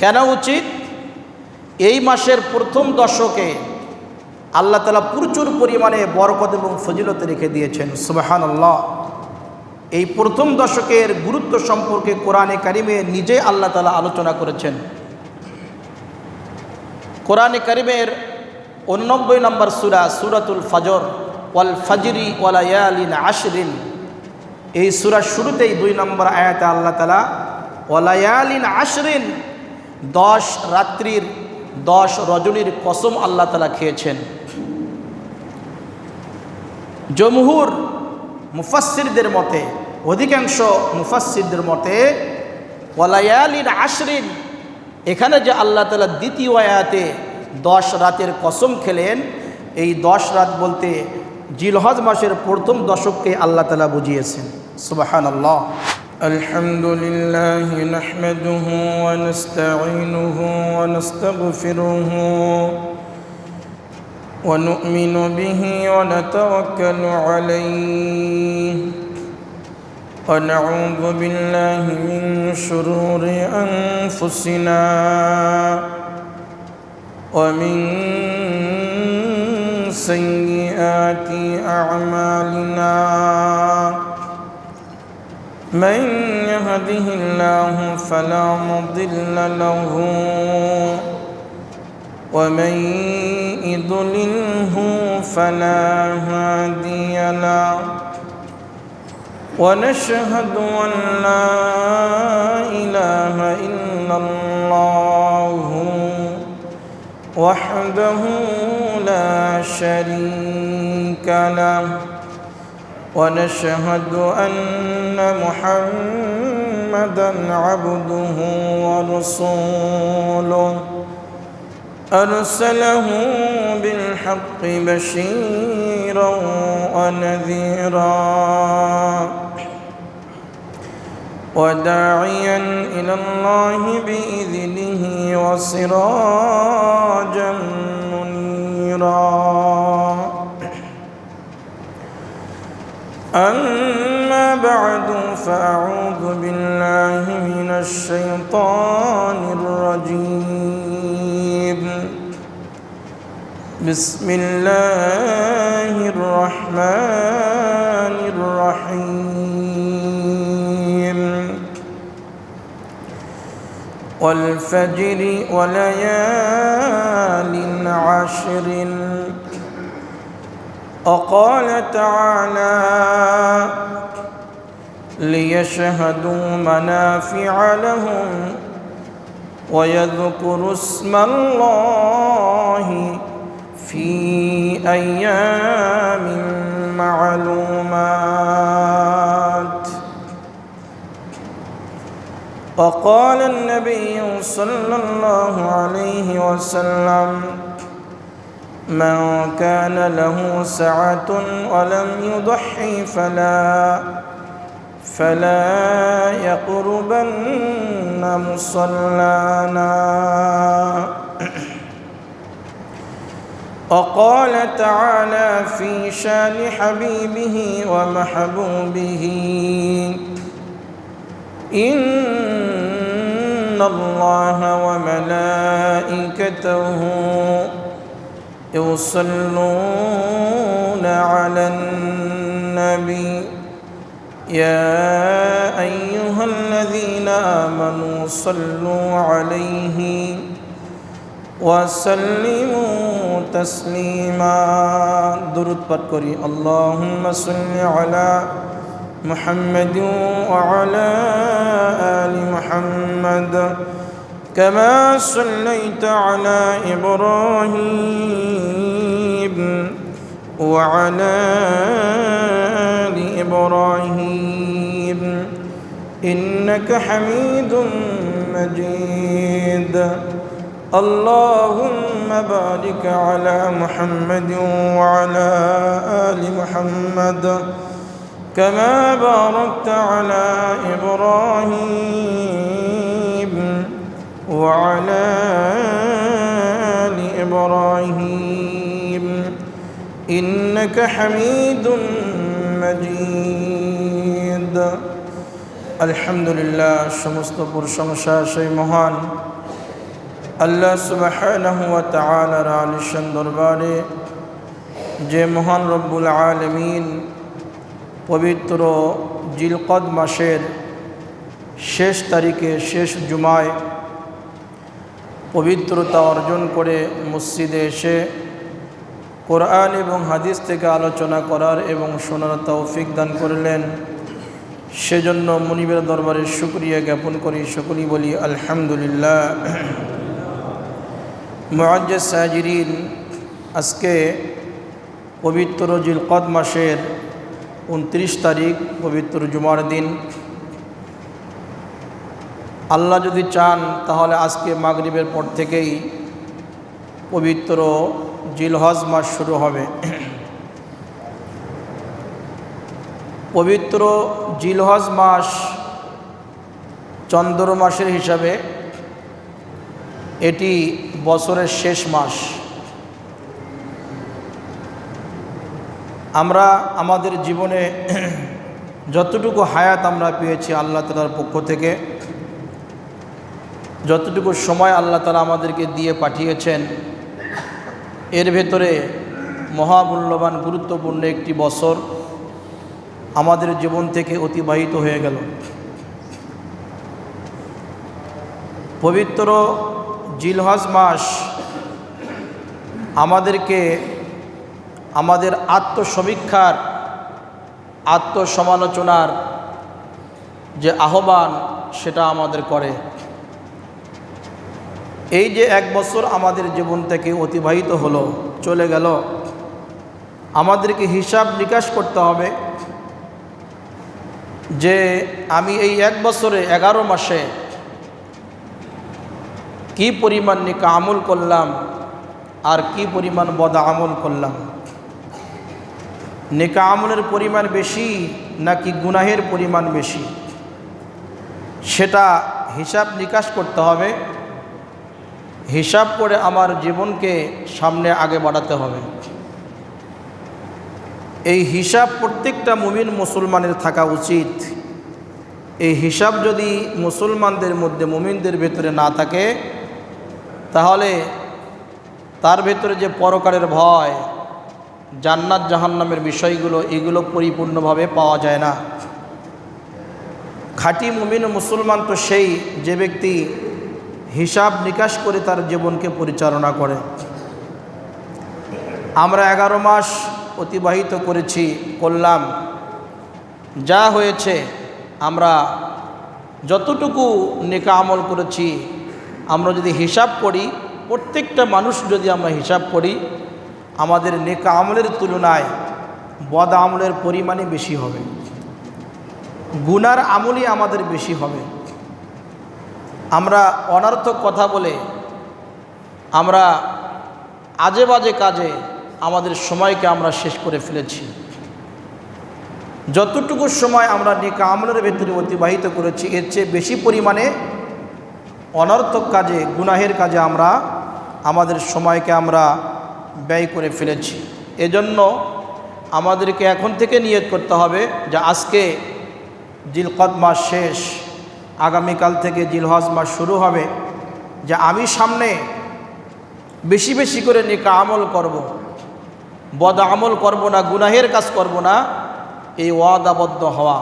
কেন উচিত? এই মাসের প্রথম দশকে আল্লাহ তাআলা প্রচুর পরিমাণে বরকত এবং ফজিলত রেখে দিয়েছেন। সুবহানাল্লাহ। এই প্রথম দশকের গুরুত্ব সম্পর্কে কোরআনে কারিমে নিজে আল্লাহ তাআলা আলোচনা করেছেন। কোরআনে কারিমের 89 নম্বর সূরা সূরাতুল ফজর, ওয়াল ফজরি ওয়ালায়ালিন আশরিন, এই সূরার শুরুতেই 2 নম্বর আয়াতে আল্লাহ তাআলা ওয়ালায়ালিন আশরিন, 10 রাত্রির 10 রজনীর কসম আল্লাহ তাআলা খেয়েছেন। জমহুর মুফাসসিরদের মতে, অধিকাংশ মুফাসসিরদের মতে ওয়ালায়ালিন আশরিন, এখানে যে আল্লাহ তাআলা দ্বিতীয় আয়াতে 10 রাতের কসম খেলেন, এই 10 রাত বলতে জিলহজ মাসের প্রথম দশককে আল্লাহ তাআলা বুঝিয়েছেন। সুবহানাল্লাহ। আলহামদুলিল্লাহ নাহমাদুহু ওয়া নাস্তাঈনুহু ওয়া নাস্তাগফিরুহু ওয়া নু'মিনু বিহি ওয়া নাতাওয়াক্কালু আলাইহি ওয়া নাউযু বিল্লাহি মিন শুরুরি আনফুসিনা ওয়া মিন সাইয়্যাতি আ'মালিনা। من يهده الله فلا مضل له ومن يضلله فلا هادي له ونشهد أن لا إله إلا الله وحده لا شريك له ونشهد أن محمدًا عبده ورسوله أرسله بالحق بشيرًا ونذيرًا وداعيًا إلى الله بإذنه وسراجًا منيرًا. أما بعد فأعوذ بالله من الشيطان الرجيم. بسم الله الرحمن الرحيم. والفجر وليال عشر. وقال تعالى ليشهدوا منافع لهم ويذكروا اسم الله في أيام معلومات. وقال النبي صلى الله عليه وسلم من كان له سعة ولم يضحي فلا يقربن مصلانا. وقال تعالى في شان حبيبه ومحبوبه إن الله وملائكته يصلون على النبي يا أيها الذين آمنوا صلوا عليه وسلموا تسليما. درود پڑھ کری اللهم صل على محمد وعلى آل محمد كما صليت على إبراهيم وعلى آل إبراهيم إنك حميد مجيد. اللهم بارك على محمد وعلى آل محمد كما باركت على إبراهيم وعلى آل إبراهيم إنك حميد مجيد. الحمد لله সমস্ত প্রশংসা সেই মহান আল্লাহ সুবহানাহু ওয়া তাআলার আলিশান দরবারে যে মহান রব্বুল আলামিন পবিত্র জিলকদ মাসের শেষ তারিখে শেষ জুমায় পবিত্রতা অর্জন করে মসজিদে এসে কোরআন এবং হাদিস থেকে আলোচনা করার এবং শোনার তৌফিক দান করলেন, সেজন্য মুনিবের দরবারে শুকরিয়া জ্ঞাপন করি। সকলেই বলি আলহামদুলিল্লাহ। মুআজ্জাজ সাজিরিন, আজকে পবিত্র জিলকদ মাসের 29 তারিখ, পবিত্র জুমার দিন। আল্লাহ যদি চান তাহলে আজকে মাগরিবের পর থেকেই পবিত্র জিলহজ মাস শুরু হবে। পবিত্র জিলহজ মাস চন্দ্র মাসের হিসাবে এটি বছরের শেষ মাস। আমরা আমাদের জীবনে যতটুকু হায়াত আমরা পেয়েছি আল্লাহ তাআলার পক্ষ থেকে, যতটুকু সময় আল্লাহ তাআলা আমাদেরকে দিয়ে পাঠিয়েছেন, এর ভেতরে মহামূল্যবান গুরুত্বপূর্ণ একটি বছর আমাদের জীবন থেকে অতিবাহিত হয়ে গেল। পবিত্র জিলহজ মাস আমাদেরকে আমাদের আত্মসমীক্ষার, আত্মসমালোচনার যে আহ্বান সেটা আমাদের করে। এই যে এক বছর আমাদের জীবন থেকে অতিবাহিত হলো, চলে গেল, আমাদেরকে হিসাব নিকাশ করতে হবে যে আমি এই এক বছরে 11 মাসে কি পরিমাণ নেক আমল করলাম আর কি পরিমাণ বদ আমল করলাম। নেক আমলের পরিমাণ বেশি নাকি গুনাহের পরিমাণ বেশি, সেটা হিসাব নিকাশ করতে হবে। হিসাব করে আমার জীবনকে সামনে আগে বাড়াতে হবে। এই হিসাব প্রত্যেকটা মুমিন মুসলমানের থাকা উচিত। এই হিসাব যদি মুসলমানদের মধ্যে, মুমিনদের ভেতরে না থাকে, তাহলে তার ভেতরে যে পরকালের ভয়, জান্নাত জাহান্নামের বিষয়গুলো, এগুলো পরিপূর্ণভাবে পাওয়া যায় না। খাঁটি মুমিন মুসলমান তো সেই যে ব্যক্তি হিসাব নিকাশ করে তার জীবনকে পরিচালনা করে। আমরা 11 মাস অতিবাহিত করলাম, যা হয়েছে, আমরা যতটুকু নেক আমল করেছি, আমরা যদি হিসাব করি, প্রত্যেকটা মানুষ যদি আমরা হিসাব করি, আমাদের নেক আমলের তুলনায় বদ আমলের পরিমাণই বেশি হবে, গুনার আমলই আমাদের বেশি হবে। আমরা অনর্থক কথা বলে, আমরা আজে বাজে কাজে আমাদের সময়কে আমরা শেষ করে ফেলেছি। যতটুকু সময় আমরা নেক আমলের ভেতরে অতিবাহিত করেছি, এর চেয়ে বেশি পরিমাণে অনর্থক কাজে, গুনাহের কাজে আমরা আমাদের সময়কে আমরা ব্যয় করে ফেলেছি। এজন্য আমাদেরকে এখন থেকে নিয়ত করতে হবে যে আজকে জিলকদ মাস শেষ, আগামীকাল থেকে জিলহজ মাস শুরু হবে, যে আমি সামনে বেশি বেশি করে নেক আমল করব, বদ আমল করব না, গুনাহের কাজ করব না, এই ওয়াদাবদ্ধ হওয়া।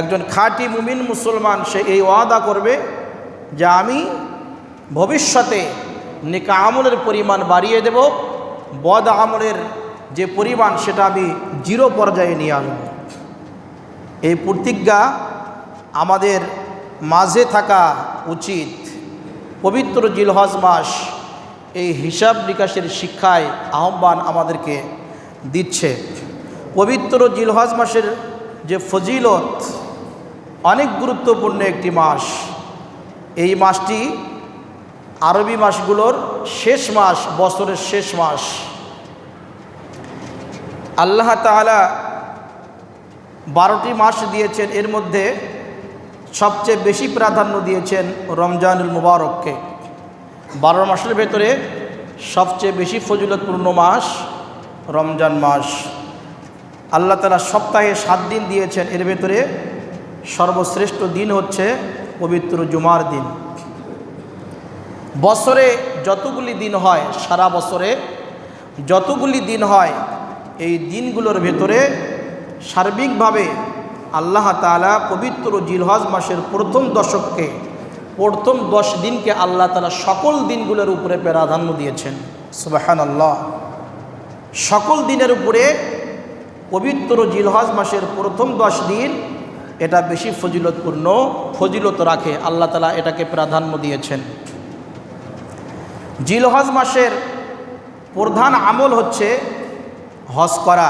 একজন খাঁটি মুমিন মুসলমান সে এই ওয়াদা করবে যে আমি ভবিষ্যতে নেক আমলের পরিমাণ বাড়িয়ে দেব, বদ আমলের যে পরিমাণ সেটা আমি 0 পর্যায়ে নিয়ে আসব। এই প্রতিজ্ঞা আমাদের মাঝে থাকা উচিত। পবিত্র জিলহজ মাস এই হিসাব নিকাশের শিক্ষায় আহ্বান আমাদেরকে দিচ্ছে। পবিত্র জিলহজ মাসের যে ফজিলত, অনেক গুরুত্বপূর্ণ একটি মাস। এই মাসটি আরবি মাসগুলোর শেষ মাস, বছরের শেষ মাস। আল্লাহ তাআলা 12টি মাস দিয়েছেন, এর মধ্যে সবচেয়ে বেশি প্রাধান্য দিয়েছেন রমজানুল মুবারককে। 12 মাসের ভেতরে সবচেয়ে বেশি ফজিলতপূর্ণ মাস রমজান মাস। আল্লাহ তাআলা সপ্তাহে 7 দিন দিয়েছেন, এর ভেতরে সর্বশ্রেষ্ঠ দিন হচ্ছে পবিত্র জুমার দিন। বছরে যতগুলি দিন হয়, সারা বছরে যতগুলি দিন হয়, এই দিনগুলোর ভেতরে সার্বিকভাবে আল্লাহ তাআলা পবিত্র জিলহজ মাসের প্রথম দশককে, প্রথম 10 দিনকে আল্লাহ তাআলা সকল দিনগুলোর উপরে প্রাধান্য দিয়েছেন। সুবহানাল্লাহ। সকল দিনের উপরে পবিত্র জিলহজ মাসের প্রথম 10 দিন এটা বেশি ফজিলত রাখে, আল্লাহ তাআলা এটাকে প্রাধান্য দিয়েছেন। জিলহজ মাসের প্রধান আমল হচ্ছে হজ করা।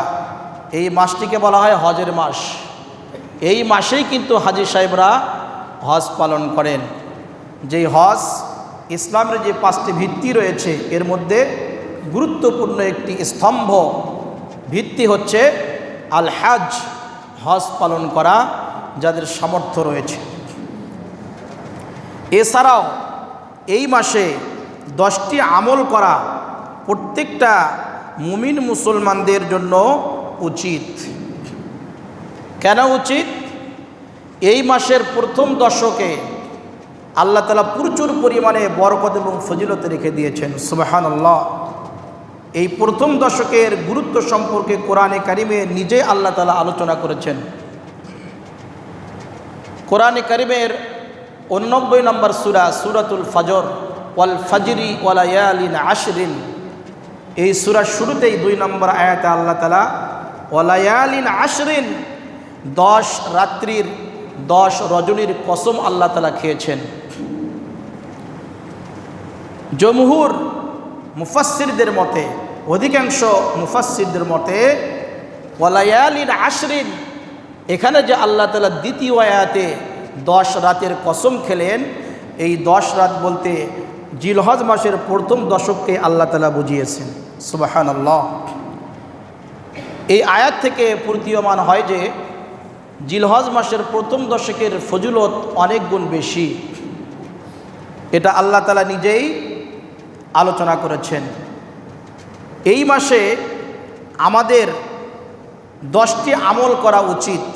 এই মাসটিকে বলা হয় হজের মাস। এই মাসেই কিন্তু হাজী সাহেবরা হজ পালন করেন। যেই হজ ইসলামের যে 5টি ভিত্তি রয়েছে, এর মধ্যে গুরুত্বপূর্ণ একটি স্তম্ভ ভিত্তি হচ্ছে আল হজ, হজ পালন করা যাদের সামর্থ্য রয়েছে। এছাড়াও এই মাসে 10টি আমল করা প্রত্যেকটা মুমিন মুসলমানদের জন্য উচিত। কেন উচিত? এই মাসের প্রথম দশকে আল্লাহ তাআলা প্রচুর পরিমাণে বরকত এবং ফজিলত রেখে দিয়েছেন। সুবহানাল্লাহ। এই প্রথম দশকের গুরুত্ব সম্পর্কে কোরআনে কারিমে নিজে আল্লাহ তাআলা আলোচনা করেছেন। কোরআনে কারিমের 89 নম্বর সূরা, সূরাতুল ফজর, ওয়াল ফজরি ওয়া লায়ালিন আশরিন, এই সূরার শুরুতেই 2 নম্বর আয়াতে আল্লাহ তাআলা ওয়া লায়ালিন আশরিন, 10 রাত্রির 10 রজনীর কসম আল্লাহ তাআলা খেয়েছেন। জমহুর মুফাসসিরদের মতে, অধিকাংশ মুফাসসিরদের মতে ওয়া লায়ালিন আশরিন, এখানে যে আল্লাহ তাআলা দ্বিতীয় আয়াতে 10 রাতের কসম খেলেন, এই 10 রাত বলতে জিলহজ মাসের প্রথম দশককে আল্লাহ তাআলা বুঝিয়েছেন। সুবহানাল্লাহ। এই আয়াত থেকে প্রতীয়মান হয় যে জিলহজ মাসের প্রথম দশকের ফজিলত অনেক গুণ বেশি। এটা আল্লাহ তাআলা নিজেই আলোচনা করেছেন। এই মাসে আমাদের 10টি আমল করা উচিত।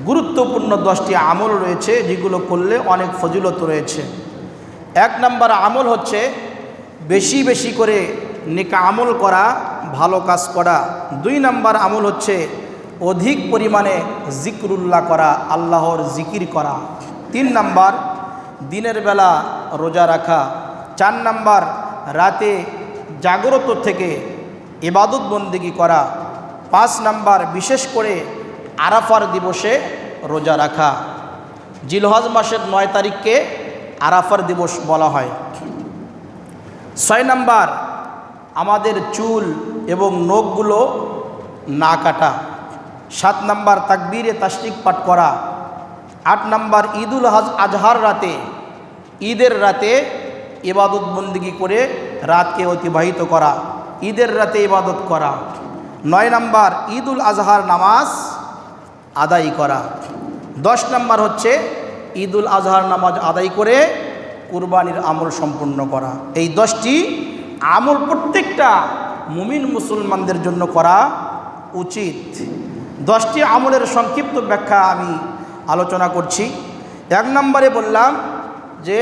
গুরুত্বপূর্ণ 10টি আমল রয়েছে যেগুলো করলে অনেক ফজিলত রয়েছে। 1 নম্বর আমল হচ্ছে বেশি বেশি করে নেক আমল করা, ভালো কাজ করা। 2 নম্বর আমল হচ্ছে অধিক পরিমাণে জিকরুল্লাহ করা, আল্লাহর জিকির করা। 3 নম্বর দিনের বেলা রোজা রাখা। 4 নম্বর রাতে জাগ্রত থেকে ইবাদত বন্দেগী করা। 5 নম্বর বিশেষ করে আরাফার দিবসে রোজা রাখা। জিলহজ মাসের 9 তারিখকে আরাফার দিবস বলা হয়। 6 নম্বর আমাদের চুল এবং নখগুলো না কাটা। 7 নম্বর তাকবীরে তাশরিক পাঠ করা। 8 নম্বর ঈদুল আজহার রাতে, ঈদের রাতে ইবাদত বন্দেগী করে রাতকে অতিবাহিত করা, ঈদের রাতে ইবাদত করা। 9 নম্বর ঈদুল আজহার নামাজ আদায় করা। 10 নম্বর হচ্ছে ঈদুল আজহার নামাজ আদায় করে কুরবানির আমল সম্পূর্ণ করা। এই 10টি আমল প্রত্যেকটা মুমিন মুসলমানদের জন্য করা উচিত। 10টি আমলের সংক্ষিপ্ত ব্যাখ্যা আমি আলোচনা করছি। 1 নম্বরে বললাম যে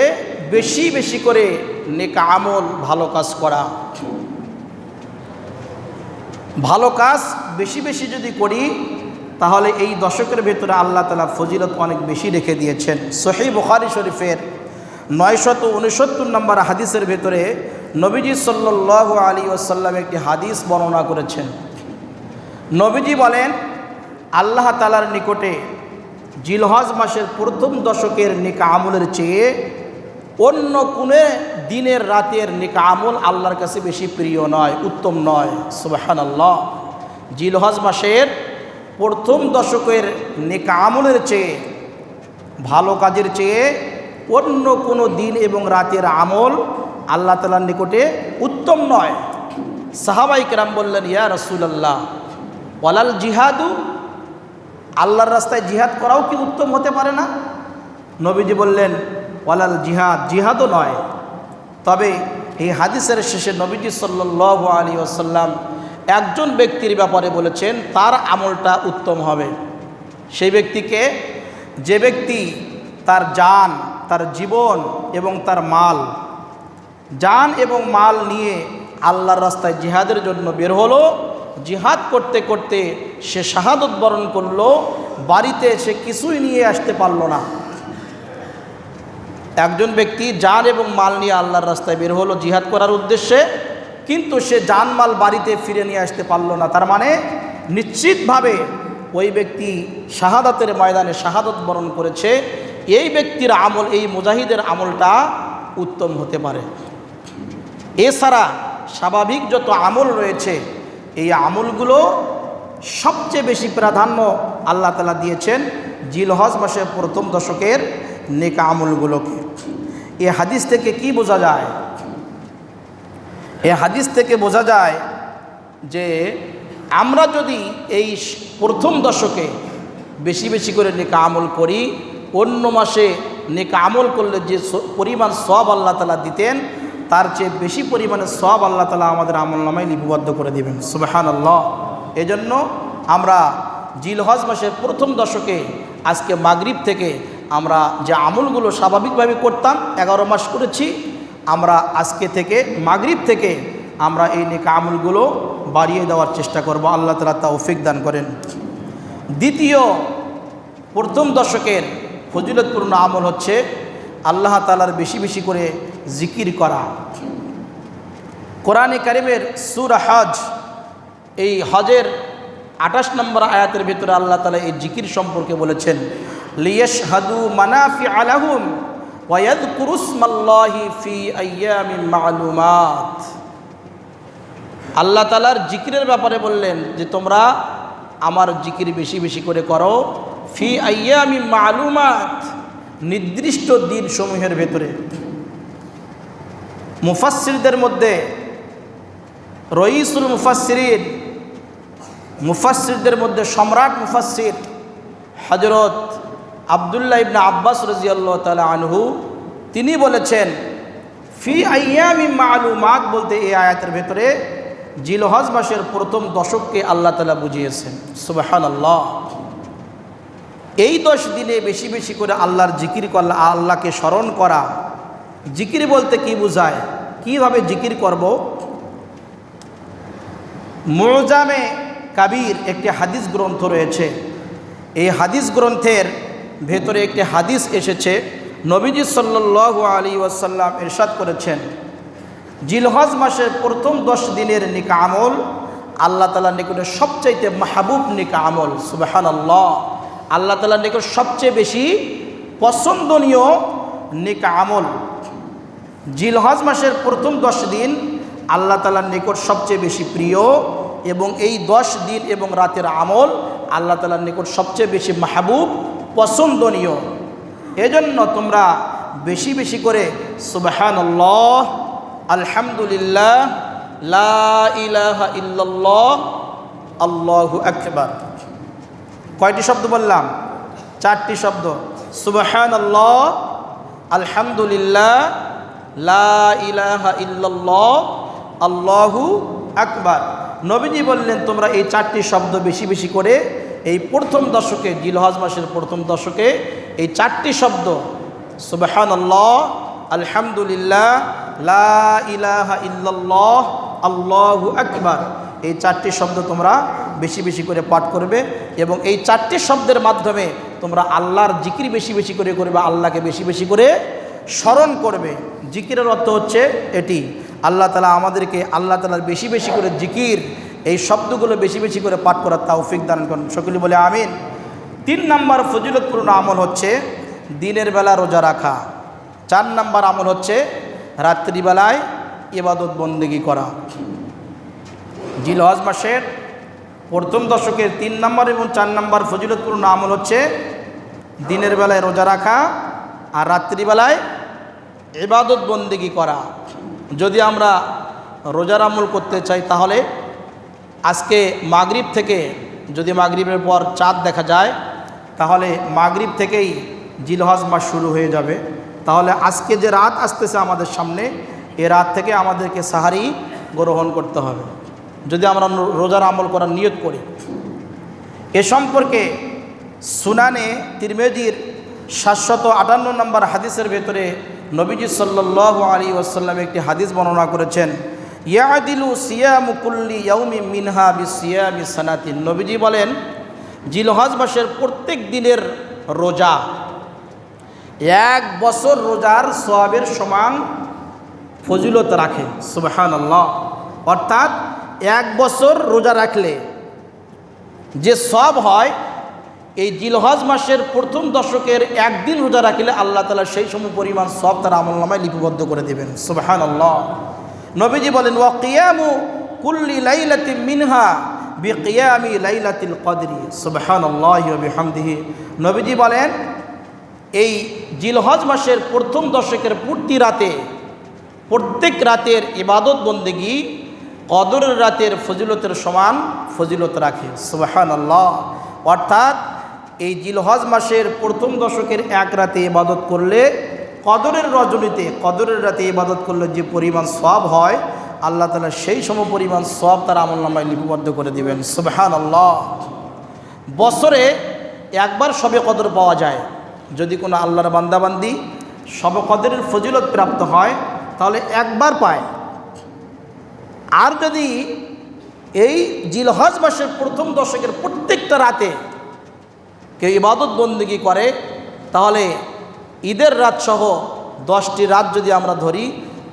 বেশি বেশি করে নেক আমল, ভালো কাজ করা। ভালো কাজ বেশি বেশি যদি করি তাহলে এই দশকের ভেতরে আল্লাহ তাআলা ফজিলত অনেক বেশি রেখে দিয়েছেন। সহিহ বুখারী শরীফের 969 নম্বর হাদিসের ভেতরে নবীজি সাল্লাল্লাহু আলাইহি ওয়াসাল্লাম একটি হাদিস বর্ণনা করেছেন। নবীজি বলেন, আল্লাহ তাআলার নিকটে জিলহজ মাসের প্রথম দশকের নেক আমলের চেয়ে অন্য কোনো দিনের রাতের নেক আমল আল্লাহর কাছে বেশি প্রিয় নয়, উত্তম নয়। সুবহানাল্লাহ। জিলহজ মাসের প্রথম দশকের নেক আমলের চেয়ে, ভালো কাজের চেয়ে অন্য কোনো দিন এবং রাতের আমল আল্লাহ তাআলার নিকটে উত্তম নয়। সাহাবায়ে কেরাম বললেন, ইয়া রাসূলুল্লাহ ওয়ালাল জিহাদু, আল্লাহর রাস্তায় জিহাদ করাও কি উত্তম হতে পারে না? নবীজি বললেন, ওয়ালাল জিহাদ, জিহাদও নয়। তবে এই হাদিসের শেষে নবীজি সাল্লাল্লাহু আলাইহি ওয়াসাল্লাম একজন ব্যক্তির ব্যাপারে বলেছেন তার আমলটা উত্তম হবে। সেই ব্যক্তিকে, যে ব্যক্তি তার জান, তার জীবন এবং তার মাল জান এবং মাল নিয়ে আল্লাহর রাস্তায় জিহাদের জন্য বের হলো। জিহাদ করতে করতে সে শাহাদত বরণ করলো, বাড়িতে সে কিছুই নিয়ে আসতে পারল না। একজন ব্যক্তি জান এবং মাল নিয়ে আল্লাহর রাস্তায় বের হলো জিহাদ করার উদ্দেশ্যে, কিন্তু সে জান মাল বাড়িতে ফিরে নিয়ে আসতে পারল না। তার মানে নিশ্চিতভাবে ওই ব্যক্তি শাহাদাতের ময়দানে শাহাদত বরণ করেছে। এই ব্যক্তির আমল, এই মুজাহিদের আমলটা উত্তম হতে পারে। এছাড়া স্বাভাবিক যত আমল রয়েছে, এই আমলগুলো সবচেয়ে বেশি প্রাধান্য আল্লাহ তাআলা দিয়েছেন জিলহজ মাসের প্রথম দশকের নেক আমলগুলোকে। এই হাদিস থেকে কি বোঝা যায়? এই হাদিস থেকে বোঝা যায় যে আমরা যদি এই প্রথম দশকে বেশি বেশি করে নেক আমল করি, অন্য মাসে নেক আমল করলে যে পরিমাণ সওয়াব আল্লাহ তাআলা দিতেন, তার চেয়ে বেশি পরিমাণে সওয়াব আল্লাহ তাআলা আমাদের আমলনামায় লিপিবদ্ধ করে দিবেন। সুবহানাল্লাহ। এজন্য আমরা জিলহজ মাসের প্রথম দশকে আজকে মাগরিব থেকে আমরা যে আমলগুলো স্বাভাবিকভাবে করতাম, 11 মাস করেছি, আমরা আজকে থেকে মাগরিব থেকে আমরা এই নেক আমলগুলো বাড়িয়ে দেওয়ার চেষ্টা করব। আল্লাহ তাআলা তৌফিক দান করেন। দ্বিতীয় প্রথম দশকের ফজিলতপূর্ণ আমল হচ্ছে আল্লাহ তাআলার বেশি বেশি করে জিকির করা। কোরআনে কারিমের সূরা হজ, এই হজের 28 নম্বর আয়াতের ভিতরে আল্লাহ তাআলা এই জিকির সম্পর্কে বলেছেন, লিয়াশহাদু মানাফিআ লাহুম ওয়া ইয়াযকুরু ইসমাল্লাহি ফি আইয়ামিন মা'লুমাত। আল্লাহ তাআলার জিকিরের ব্যাপারে বললেন যে তোমরা আমার জিকির বেশি বেশি করে করো, ফি আইয়ামিন মা'লুমাত, নির্দিষ্ট দিন সমূহের ভেতরে। মুফাসসিরদের মধ্যে রইসুল মুফাসসিরিন, মুফাসসিরদের মধ্যে সম্রাট মুফাসসির হযরত আব্দুল্লাহ ইবনে আব্বাস রাদিয়াল্লাহু তাআলা আনহু, তিনি বলেছেন ফি আইয়ামিন মা'লুমাত বলতে এই আয়াতের ভেতরে জিলহজ মাসের প্রথম দশককে আল্লাহ তাআলা বুঝিয়েছেন। সুবহানাল্লাহ। এই 10 দিনে বেশি বেশি করে আল্লাহর জিকির করা, আল্লাহকে স্মরণ করা। জিকির বলতে কি বোঝায়, কিভাবে জিকির করব? মুজামে কাবির একটি হাদিস গ্রন্থ রয়েছে। এই হাদিস গ্রন্থের ভেতরে একটি হাদিস এসেছে, নবীজি সাল্লাল্লাহু আলাইহি ওয়াসাল্লাম ইরশাদ করেছেন, জিলহজ মাসের প্রথম 10 দিনের নেক আমল আল্লাহ তাআলার নিকটে সবচাইতে মাহবুব নেক আমল। সুবহানাল্লাহ। আল্লাহ তাআলার নিকট সবচেয়ে বেশি পছন্দনীয় নেক আমল। জিলহজ মাসের প্রথম 10 দিন আল্লাহ তাআলার নিকট সবচেয়ে বেশি প্রিয়, এবং এই 10 দিন এবং রাতের আমল আল্লাহ তাআলার নিকট সবচেয়ে বেশি মাহবুব, পছন্দনীয়। এজন্য তোমরা বেশি বেশি করে সুবহানাল্লাহ, আলহামদুলিল্লাহ, লা ইলাহা ইল্লাল্লাহ, আল্লাহু আকবার। কয়টি শব্দ বললাম? 4টি শব্দ। সুবহানাল্লাহ, আলহামদুলিল্লাহ, লা ইলাহা ইল্লাল্লাহ, আল্লাহু আকবার। নবীজি বললেন তোমরা এই 4টি শব্দ বেশি বেশি করে এই প্রথম দশকে, জিলহজ মাসের প্রথম দশকে এই 4টি শব্দ সুবহানাল্লাহ, আলহামদুলিল্লাহ, লা ইলাহা ইল্লাল্লাহ, আল্লাহু আকবার, এই 4টি শব্দ তোমরা বেশি বেশি করে পাঠ করবে। এবং এই 4টি শব্দের মাধ্যমে তোমরা আল্লাহর জিকির বেশি বেশি করে করবে, আল্লাহকে বেশি বেশি করে স্মরণ করবে। জিকিরের অর্থ হচ্ছে এটি। আল্লাহ তাআলা আমাদেরকে আল্লাহ তাআলার বেশি বেশি করে জিকির, এই শব্দগুলো বেশি বেশি করে পাঠ করার তৌফিক দান করুন। সকলে বলে আমিন। 3 নম্বর ফজিলতপূর্ণ আমল হচ্ছে দিনের বেলা রোজা রাখা। 4 নম্বর আমল হচ্ছে রাত্রিবেলায় ইবাদত বন্দেগী করা। জিলহজ মাসের প্রথম দশকের 3 নম্বর এবং 4 নম্বর ফজিলতপূর্ণ আমল হচ্ছে দিনের বেলায় রোজা রাখা আর রাত্রিবেলায় ইবাদত বন্দেগী করা। যদি আমরা রোজার আমল করতে চাই তাহলে আজকে মাগরিব থেকে, যদি মাগরিবের পর চাঁদ দেখা যায় তাহলে মাগরিব থেকেই জিলহজ মাস শুরু হয়ে যাবে। তাহলে আজকে যে রাত আসতেছে আমাদের সামনে, এ রাত থেকে আমাদেরকে সাহারি গ্রহণ করতে হবে যদি আমরা রোজার আমল করার নিয়ত করি। এ সম্পর্কে সুনানে তিরমিজির 758 নম্বর হাদিসের ভেতরে নবীজি সাল্লাল্লাহু আলাইহি ওয়াসাল্লাম একটি হাদিস বর্ণনা করেছেন, ইয়াদিলু সিয়ামু কুল্লি ইয়াউমিন মিনহা বিসিয়ামি সানাতিন। নবীজি বলেন জিলহজ মাসের প্রত্যেক দিনের রোজা 1 বছর রোজার সওয়াবের সমান ফজিলত রাখে। সুবহানাল্লাহ। অর্থাৎ 1 বছর রোজা রাখলে যে সওয়াব হয়, এই জিলহজ মাসের প্রথম দশকের একদিন রোজা রাখলে আল্লাহ তাআলা সেই সম পরিমাণ সওয়াব তার আমলনামায় লিপিবদ্ধ করে দেবেন। সুবহানাল্লাহ। নবীজি বলেন ওয়া কিয়ামু কুল্লি লাইলাতিন মিনহা বিকিয়ামি লাইলাতিল কদরি। সুবহানাল্লাহি ওয়া বিহামদিহি। নবীজি বলেন এই জিলহজ মাসের প্রথম দশকের প্রত্যেক রাতের ইবাদত বন্দেগী কদরের রাতের ফজিলতের সমান ফজিলত রাখে। সুবহানাল্লাহ। অর্থাৎ এই জিলহজ মাসের প্রথম দশকের এক রাতে ইবাদত করলে কদরের রজনীতে কদরের রাতে ইবাদত করলে যে পরিমাণ সওয়াব হয়, আল্লাহ তাআলা সেই সম পরিমাণ সওয়াব তার আমলনামায় লিপিবদ্ধ করে দিবেন। সুবহানাল্লাহ। বছরে একবার শবে কদর পাওয়া যায়। যদি কোনো আল্লাহর বান্দাবান্দি শবে কদরের ফজিলত প্রাপ্ত হয় তাহলে একবার পায়। আর যদি এই জিলহজ মাসের প্রথম দশকের প্রত্যেকটা রাতে কেউ ইবাদত বন্দেগী করে, তাহলে ঈদের রাত সহ 10টি রাত যদি আমরা ধরি,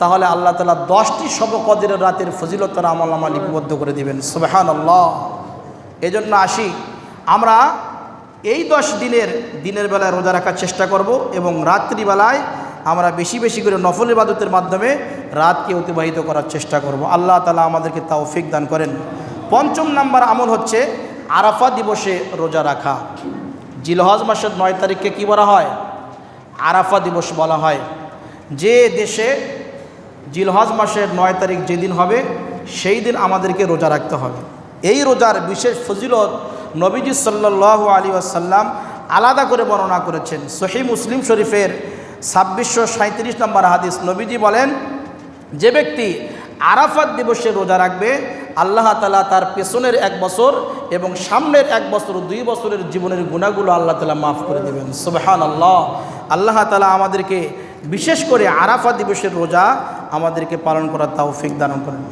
তাহলে আল্লাহ তাআলা 10টি শবে কদরের রাতের ফজিলত তার আমলনামা লিপিবদ্ধ করে দিবেন। সুবহানাল্লাহ। এজন্য আসি আমরা এই 10 দিনের বেলায় রোজা রাখার চেষ্টা করব এবং রাত্রিবেলায় আমরা বেশি বেশি করে নফল ইবাদতের মাধ্যমে রাতকে অতিবাহিত করার চেষ্টা করব। আল্লাহ তাআলা আমাদেরকে তৌফিক দান করেন। 5 নম্বর আমল হচ্ছে আরাফা দিবসে রোজা রাখা। জিলহজ মাসের 9 তারিখকে কী বলা হয়? আরাফা দিবস বলা হয়। যে দেশে জিলহজ মাসের 9 তারিখ যেদিন হবে সেই দিন আমাদেরকে রোজা রাখতে হবে। এই রোজার বিশেষ ফজিলত নবীজি সাল্লাল্লাহু আলাইহি ওয়াসাল্লাম আলাদা করে বর্ণনা করেছেন। সহিহ মুসলিম শরীফের 2637 নম্বর হাদিস। নবীজি বলেন, যে ব্যক্তি আরাফাত দিবসে রোজা রাখবে আল্লাহ তাআলা তার পেছনের 1 বছর এবং সামনের 1 বছর 2 বছরের জীবনের গুনাহগুলো আল্লাহ তাআলা মাফ করে দেবেন। সুবহানাল্লাহ। আল্লাহ তাআলা আমাদেরকে বিশেষ করে আরাফা দিবসের রোজা আমাদেরকে পালন করার তৌফিক দান করেন।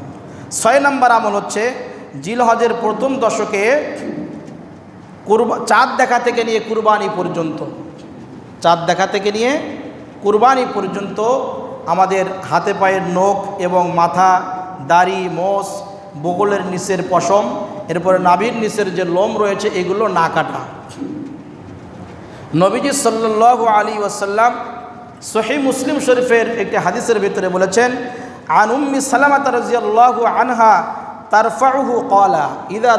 6 নম্বর আমল হচ্ছে জিলহজের প্রথম দশকে চাঁদ দেখা থেকে নিয়ে কুরবানি পর্যন্ত, চাঁদ দেখা থেকে নিয়ে কুরবানি পর্যন্ত আমাদের হাতে পায়ের নখ এবং মাথা, দাড়ি, মোষ, বগলের নিচের পশম, এরপরে নাভির নিচের যে লোম রয়েছে এগুলো না কাটা। নবীজি সাল্লাল্লাহু আলাইহি ওয়াসাল্লাম সহিহ মুসলিম শরীফের একটি হাদিসের ভিতরে বলেছেন, আন উম্মি সালামা রাদিয়াল্লাহু আনহা তারফাউহু ক্বালা ইযা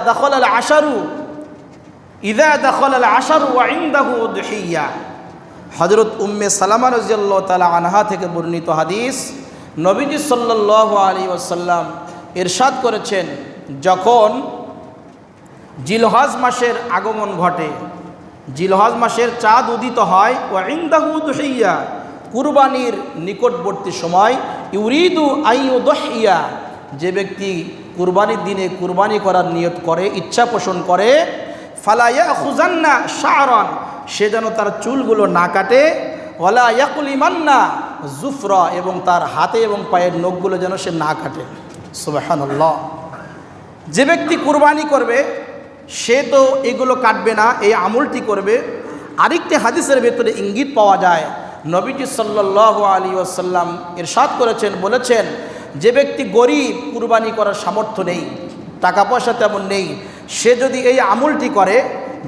দাখালাল আশারু ওয়া ইনদাহু উদহিয়া। হযরত উম্মে সালামা রাদিয়াল্লাহু তাআলা আনহা থেকে বর্ণিত হাদিস। নবীজি সাল্লাল্লাহু আলাইহি ওয়াসাল্লাম ইরশাদ করেছেন, যখন জিলহজ মাসের আগমন ঘটে, জিলহজ মাসের চাঁদ উদিত হয়, ওয়া ইনদাহু উদহিয়া, কুরবানির নিকটবর্তী সময়, ইউরিদু আইয়ুদহিয়া, যে ব্যক্তি কুরবানির দিনে কুরবানি করার নিয়ত করে, ইচ্ছা পোষণ করে, ফালা ইয়াখুযান্না শা'রান, সে যেন তার চুলগুলো না কাটে, ওয়ালা ইয়াকুলিমান্না জুফরা, এবং তার হাতে এবং পায়ের নখগুলো যেন সে না কাটে। সুবহানাল্লাহ। যে ব্যক্তি কুরবানি করবে সে তো এগুলো কাটবে না, এই আমলটি করবে। আরেকটি হাদিসের ভেতরে ইঙ্গিত পাওয়া যায়, নবীজি সাল্লাল্লাহু আলাইহি ওয়াসাল্লাম ইরশাদ করেছেন, বলেছেন, যে ব্যক্তি গরিব, কুরবানি করার সামর্থ্য নেই, টাকা পয়সা তেমন নেই, সে যদি এই আমলটি করে,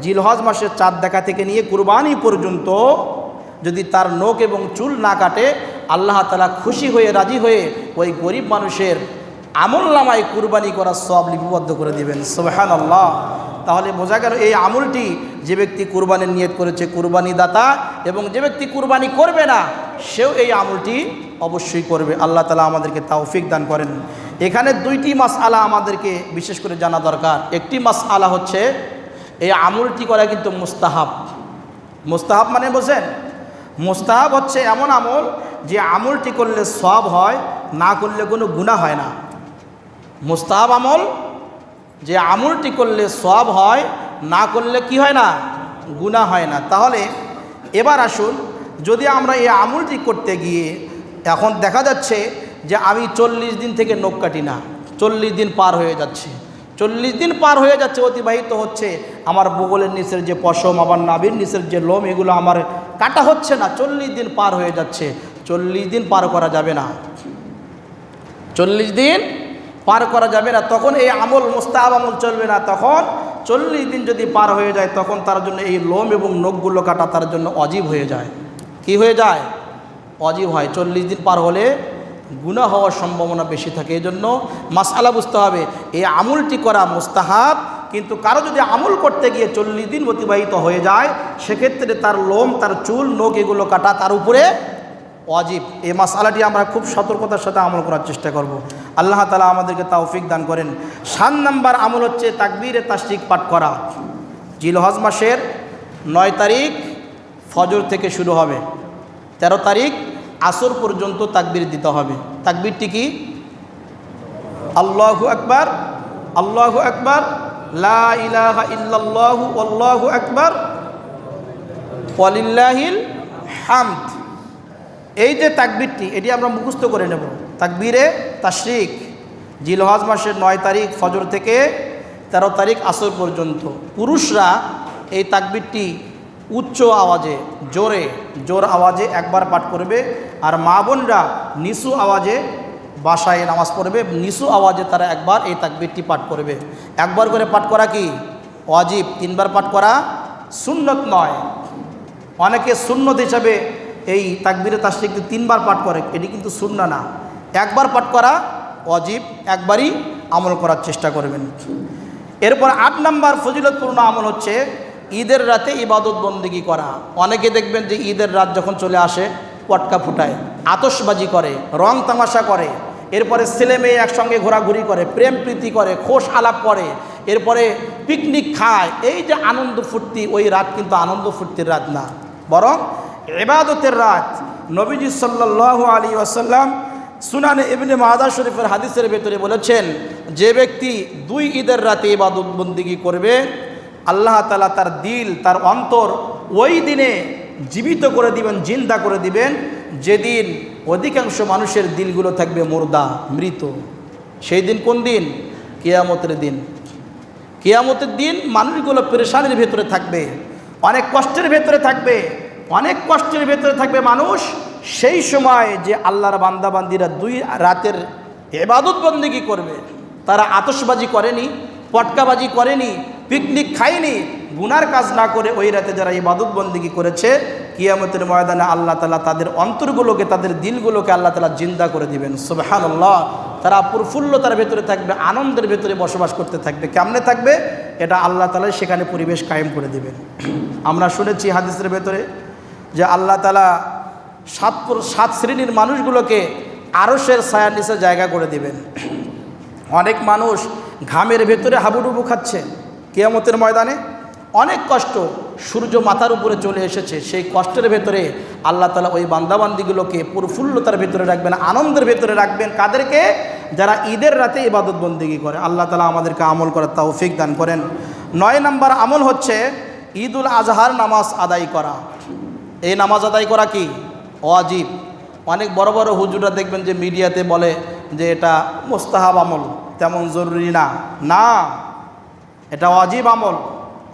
জিলহজ মাসের চাঁদ দেখা থেকে নিয়ে কুরবানি পর্যন্ত যদি তার নখ এবং চুল না কাটে, আল্লাহ তাআলা খুশি হয়ে রাজি হয়ে ওই গরিব মানুষের আমলনামায় কুরবানি করার সওয়াব লিপিবদ্ধ করে দিবেন। সুবহানাল্লাহ। তাহলে বোঝা গেল এই আমলটি যে ব্যক্তি কুরবানির নিয়ত করেছে কুরবানি দাতা, এবং যে ব্যক্তি কুরবানি করবে না সেও এই আমলটি অবশ্যই করবে। আল্লাহ তাআলা আমাদেরকে তৌফিক দান করেন। এখানে 2টি মাসআলা আমাদেরকে বিশেষ করে জানা দরকার। একটি মাসআলা হচ্ছে এই আমলটি করা কিন্তু মুস্তাহাব। মুস্তাহাব মানে বোঝেন? মুস্তাহাব হচ্ছে এমন আমল যে আমলটি করলে সওয়াব হয়, না করলে কোনো গুনাহ হয় না। মুস্তাহাব আমল যে আমলটি করলে সওয়াব হয়, না করলে কি হয় না? গুনাহ হয় না। তাহলে এবার আসুন যদি আমরা এই আমলটি করতে গিয়ে এখন দেখা যাচ্ছে যে আমি 40 দিন থেকে নখ কাটি না, 40 দিন পার হয়ে যাচ্ছে, 40 দিন পার হয়ে যাচ্ছে, অতিবাহিত হচ্ছে, আমার বগলের নিচের যে পশম, আমার নাভির নিচের যে লোম, এগুলো আমার কাটা হচ্ছে না, 40 দিন পার হয়ে যাচ্ছে। 40 দিন পার করা যাবে না, 40 দিন পার করা যাবে না। তখন এই আমল মুস্তাহাব আমল চলবে না। তখন 40 দিন যদি পার হয়ে যায়, তখন তার জন্য এই লোম এবং নখগুলো কাটা তার জন্য অজীব হয়ে যায়। কি হয়ে যায়? অজীব হয়। 40 দিন পার হলে গুনাহ হওয়ার সম্ভাবনা বেশি থাকে। এই জন্য মাসআলা বুঝতে হবে, এই আমলটি করা মুস্তাহাব, কিন্তু কারো যদি আমল করতে গিয়ে 40 দিন অতিবাহিত হয়ে যায়, সেক্ষেত্রে তার লোম, তার চুল, নখ এগুলো কাটা তার উপরে ওয়াজিব। এই মাসআলাটি আমরা খুব সতর্কতার সাথে আমল করার চেষ্টা করব। আল্লাহ তাআলা আমাদেরকে তৌফিক দান করেন। 7 নাম্বার আমল হচ্ছে তাকবীরে তাশরিক পাঠ করা। জিলহজ মাসের 9 তারিখ ফজর থেকে শুরু হবে, 13 তারিখ আসর পর্যন্ত তাকবীর দিতে হবে। তাকবীরটি কি? আল্লাহু আকবার, আল্লাহু আকবার, লা ইলাহা ইল্লাল্লাহু আল্লাহু আকবার, ওয়ালিল্লাহিল হামদ। এই যে তাকবীরটি, এটি আমরা মুখস্থ করে নেব। তাকবীরে তাশরিক জিলহজ মাসের 9 তারিখ ফজর থেকে 13 তারিখ আসর পর্যন্ত। পুরুষরা এই তাকবীরটি উচ্চ আওয়াজে, জোর আওয়াজে একবার পাঠ করবে, আর মা বোনরা নিচু আওয়াজে বাসায় নামাজ পড়বে, নিচু আওয়াজে তারা একবার এই তাকবীরটি পাঠ করবে। একবার করে পাঠ করা কি? ওয়াজিব। 3 বার পাঠ করা সুন্নত নয়। অনেকে সুন্নত হিসাবে এই তাকবীরে তাশরিকটি 3 বার পাঠ করে, এটি কিন্তু সুন্নাহ না। একবার পাঠ করা ওয়াজিব, একবারই আমল করার চেষ্টা করবেন। এরপর 8 নাম্বার ফজিলতপূর্ণ আমল হচ্ছে ঈদের রাতে ইবাদত বন্দেগী করা। অনেকে দেখবেন যে ঈদের রাত যখন চলে আসে, পটকা ফুটায়, আতশবাজি করে, রং তামাশা করে, এরপরে ছেলে মেয়ে একসঙ্গে ঘোরাঘুরি করে, প্রেম প্রীতি করে, খোশ আলাপ করে, এরপরে পিকনিক খায়। এই যে আনন্দ ফুর্তি, ওই রাত কিন্তু আনন্দ ফুর্তির রাত না, বরং ইবাদতের রাত। নবীজি সাল্লাল্লাহু আলাইহি ওয়াসাল্লাম সুনানে ইবনে মাজাহ শরীফের হাদিসের ভেতরে বলেছেন, যে ব্যক্তি 2 ঈদের রাতে ইবাদত বন্দেগী করবে, আল্লাহ তাআলা তার দিল, তার অন্তর ওই দিনে জীবিত করে দিবেন, জিন্দা করে দিবেন, যেদিন অধিকাংশ মানুষের দিলগুলো থাকবে মুর্দা, মৃত। সেই দিন কোন দিন? কিয়ামতের দিন। কিয়ামতের দিন মানুষগুলো পেরেশানির ভেতরে থাকবে, অনেক কষ্টের ভেতরে থাকবে, অনেক কষ্টের ভেতরে থাকবে মানুষ। সেই সময় যে আল্লাহর বান্দাবান্দিরা 2 রাতের ইবাদত বন্দেগী করবে, তারা আতশবাজি করেনি, পটকাবাজি করেনি, পিকনিক খায়নি, গুনার কাজ না করে ওই রাতে যারা ইবাদত বন্দেগী করেছে, কিয়ামতের ময়দানে আল্লাহ তাআলা তাদের অন্তরগুলোকে, তাদের দিলগুলোকে আল্লাহ তাআলা জিন্দা করে দিবেন। সুবহানাল্লাহ। তারা প্রফুল্লতার ভেতরে থাকবে, আনন্দের ভেতরে বসবাস করতে থাকবে। কেমনে থাকবে? এটা আল্লাহ তাআলা সেখানে পরিবেশ কায়েম করে দিবেন। আমরা শুনেছি হাদিসের ভেতরে যে আল্লাহ তাআলা 7 শ্রেণীর মানুষগুলোকে আরশের ছায়ার নিচে জায়গা করে দিবেন। অনেক মানুষ ঘামের ভেতরে হাবুডুবু খাচ্ছে কিয়ামতের ময়দানে, অনেক কষ্ট, সূর্য মাথার উপরে চলে এসেছে। সেই কষ্টের ভেতরে আল্লাহ তাআলা ওই বান্দাবান্দিগুলোকে প্রফুল্লতার ভেতরে রাখবেন, আনন্দের ভেতরে রাখবেন। কাদেরকে? যারা ঈদের রাতে ইবাদত বন্দেগী করে। আল্লাহ তাআলা আমাদেরকে আমল করার তৌফিক দান করেন। 9 নাম্বার আমল হচ্ছে ঈদুল আজহার নামাজ আদায় করা। এই নামাজ আদায় করা কি? ওয়াজিব। অনেক বড় বড় হুজুররা দেখবেন যে মিডিয়াতে বলে যে এটা মুস্তাহাব আমল, তেমন জরুরি না। না, এটা ওয়াজিব আমল।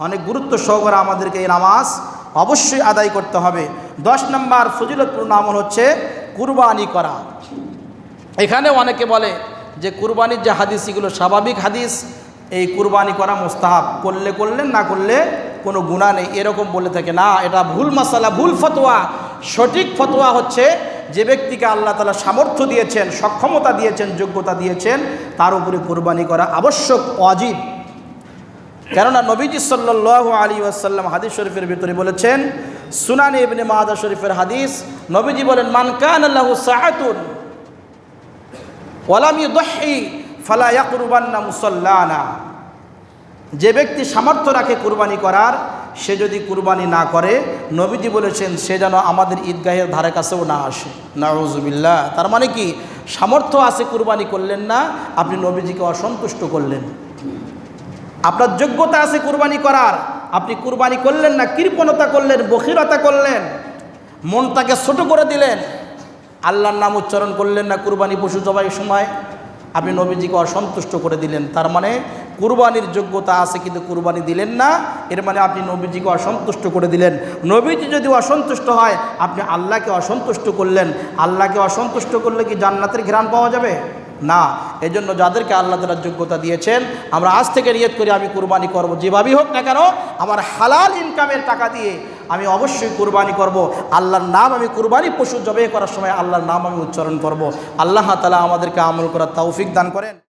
অনেক গুরুত্ব সহকারে আমাদেরকে এই নামাজ অবশ্যই আদায় করতে হবে। 10 নাম্বার ফজিলতপূর্ণ আমল হচ্ছে কুরবানি করা। এখানে অনেকে বলে যে কুরবানির যে হাদিস, এগুলো স্বাভাবিক হাদিস, এই কুরবানি করা মুস্তাহাব, করলে করলেন, না করলে কোনো গুনাহ নেই, এরকম বলে থাকে। না, এটা ভুল মাসালা, ভুল ফতোয়া। সঠিক ফতোয়া হচ্ছে যে ব্যক্তিকে আল্লাহ তাআলা সামর্থ্য দিয়েছেন, সক্ষমতা দিয়েছেন, যোগ্যতা দিয়েছেন, তার উপরে কুরবানি করা আবশ্যক, ওয়াজিব। কেননা নবীজি সাল্লাল্লাহু আলাইহি ওয়াসাল্লাম হাদিস শরীফের ভিতরে বলেছেন, সুনানে ইবনে মাজাহ শরীফের হাদিস, নবীজি বলেন, মান কানা লাহু সাআতুন ওয়া লাম ইউদহি ফালা ইয়াকরুবান্না মুসাল্লানা। যে ব্যক্তি সামর্থ্য রাখে কুরবানি করার, সে যদি কুরবানি না করে, নবীজি বলেছেন সে যেন আমাদের ঈদগাহের ধারে কাছেও না আসে। নাউযুবিল্লাহ। তার মানে কি? সামর্থ্য আছে, কুরবানি করলেন না, আপনি নবীজিকে অসন্তুষ্ট করলেন। আপনার যোগ্যতা আছে কুরবানি করার, আপনি কুরবানি করলেন না, কৃপণতা করলেন, বখিরতা করলেন, মনটাকে ছোট করে দিলেন, আল্লাহর নাম উচ্চারণ করলেন না কুরবানি পশু জবাইয়ের সময়, আপনি নবীজিকে অসন্তুষ্ট করে দিলেন। তার মানে কুরবানির যোগ্যতা আছে কিন্তু কুরবানি দিলেন না, এর মানে আপনি নবীজিকে অসন্তুষ্ট করে দিলেন। নবীজি যদি অসন্তুষ্ট হয়, আপনি আল্লাহকে অসন্তুষ্ট করলেন। আল্লাহকে অসন্তুষ্ট করলে কি জান্নাতের ঘ্রাণ পাওয়া যাবে? না। এজন্য যাদেরকে আল্লাহ তাআলা যোগ্যতা দিয়েছেন, আমরা আজ থেকে নিয়ত করি আমি কুরবানি করব, যেভাবেই হোক না কেন আমার হালাল ইনকামের টাকা দিয়ে আমি অবশ্যই কুরবানি করব। আল্লাহর নাম আমি কুরবানি পশু জবাই করার সময় আল্লাহর নাম আমি উচ্চারণ করব। আল্লাহ তাআলা আমাদেরকে আমল করার তৌফিক দান করেন।